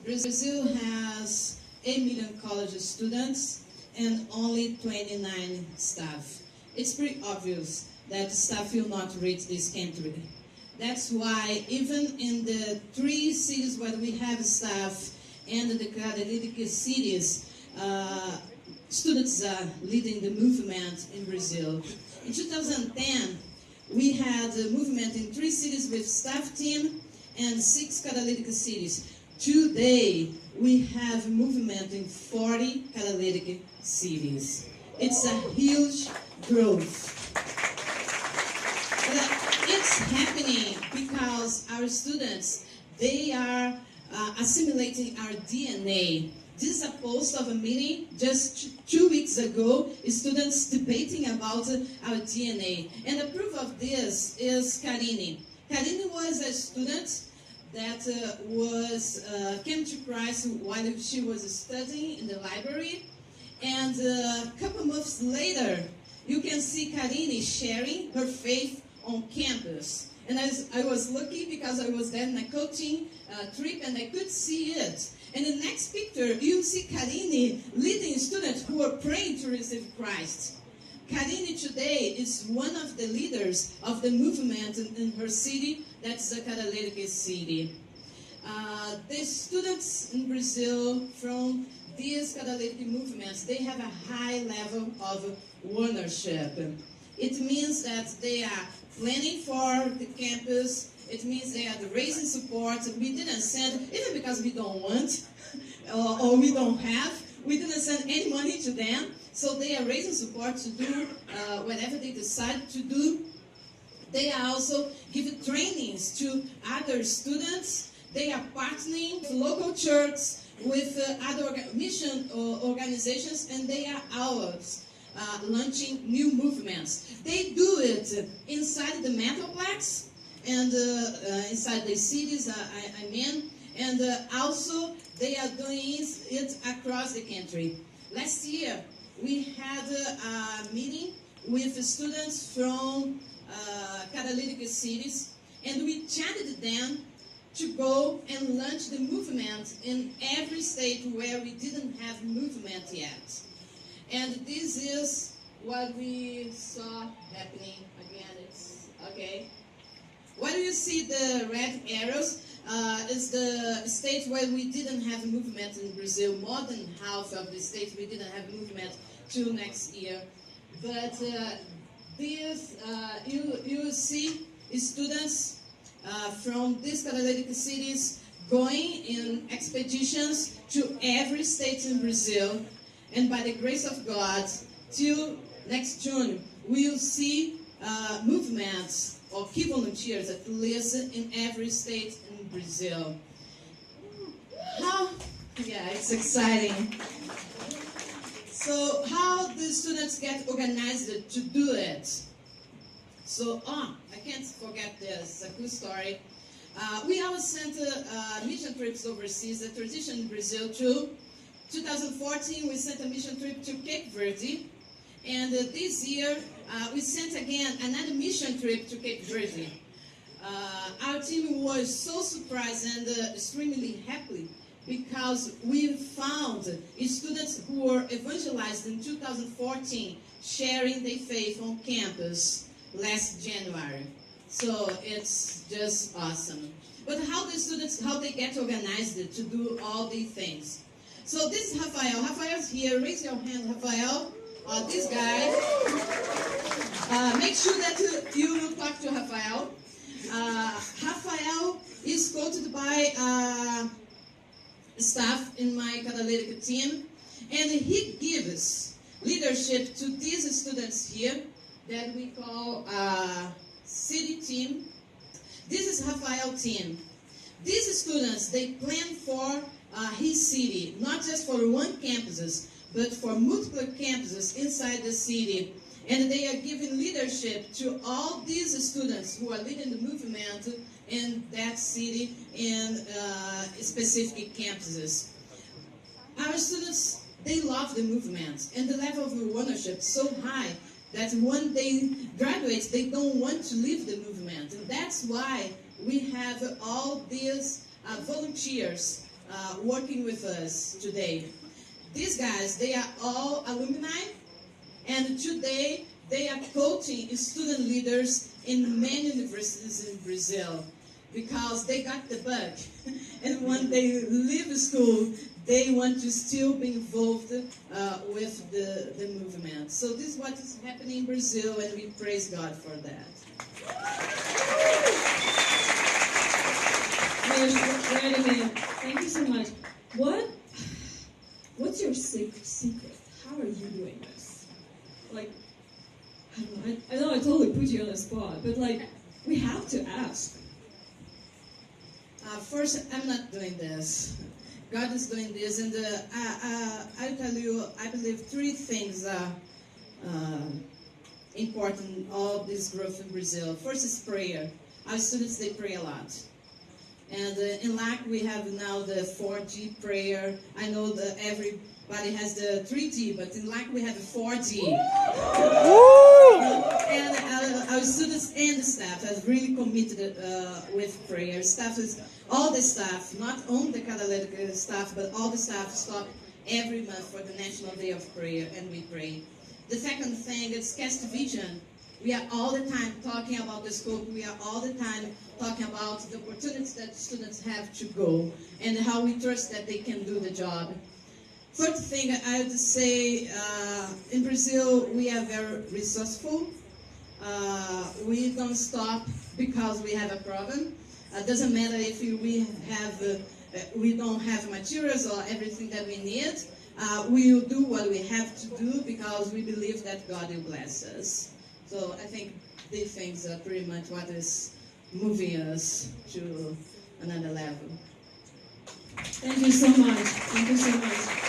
Brazil has 8 million college students and only 29 staff. It's pretty obvious that staff will not reach this country. That's why even in the 3 cities where we have staff and the catalytic cities, students are leading the movement in Brazil. In 2010, we had a movement in 3 cities with staff team and 6 catalytic cities. Today, we have a movement in 40 catalytic cities. It's a huge growth. It's happening because our students, they are assimilating our DNA. This is a post of a meeting just 2 weeks ago, students debating about our DNA. And the proof of this is Karine. Karine was a student that came to Christ while she was studying in the library. And a couple months later, you can see Karine sharing her faith on campus. And I was lucky because I was there in a coaching trip and I could see it. And in the next picture, you see Karine leading students who are praying to receive Christ. Karine today is one of the leaders of the movement in her city, that's the catalytic city. The students in Brazil from these catalytic movements, they have a high level of ownership. It means that they are planning for the campus. It means they are raising support. We didn't send, even because we don't want or we don't have, we didn't send any money to them. So they are raising support to do whatever they decide to do. They are also giving trainings to other students. They are partnering with local churches, with other mission organizations, and they are ours. Launching new movements. They do it inside the metroplex and inside the cities, I mean, and also they are doing it across the country. Last year, we had a meeting with students from catalytic cities, and we challenged them to go and launch the movement in every state where we didn't have movement yet. And this is what we saw happening again. It's okay. What do you see? The red arrows is the state where we didn't have movement in Brazil. More than half of the states we didn't have movement till next year. But this you see students from these catalytic cities going in expeditions to every state in Brazil. And by the grace of God, till next June, we will see movements or key volunteers at least in every state in Brazil. Yeah, it's exciting. So how the students get organized to do it? So, I can't forget this, a cool story. We always sent mission trips overseas, a tradition in Brazil too. 2014, we sent a mission trip to Cape Verde, and this year we sent again another mission trip to Cape Verde. Our team was so surprised and extremely happy because we found students who were evangelized in 2014 sharing their faith on campus last January. So it's just awesome. But how the students, how they get organized to do all these things? So this is Rafael. Rafael's here. Raise your hand, Rafael. This guy. Make sure that you will talk to Rafael. Rafael is coached by staff in my catalytic team, and he gives leadership to these students here that we call city team. This is Rafael's team. These students, they plan for his city, not just for one campus, but for multiple campuses inside the city. And they are giving leadership to all these students who are leading the movement in that city and specific campuses. Our students, they love the movement, and the level of ownership is so high that when they graduate, they don't want to leave the movement. And that's why we have all these volunteers working with us today. These guys, they are all alumni, and today they are coaching student leaders in many universities in Brazil because they got the bug. And when they leave school, they want to still be involved with the movement. So this is what is happening in Brazil, and we praise God for that. Wait a minute. Thank you so much. What's your secret? How are you doing this? Like, I know I totally put you on the spot, but like, we have to ask. First, I'm not doing this. God is doing this, and I tell you, I believe three things are important in all this growth in Brazil. First is prayer. Our students, they pray a lot. And in LAC, we have now the 4G prayer. I know that everybody has the 3G, but in LAC, we have the 4G. And our students and the staff have really committed with prayer. All the staff, not only the catalytic staff, but all the staff stop every month for the National Day of Prayer, and we pray. The second thing is cast vision. We are all the time talking about the scope. We are all the time talking about the opportunities that students have to go and how we trust that they can do the job. Third thing, I would say, in Brazil, we are very resourceful. We don't stop because we have a problem. Doesn't matter if we don't have materials or everything that we need. We will do what we have to do because we believe that God will bless us. So I think these things are pretty much what is moving us to another level. Thank you so much. Thank you so much.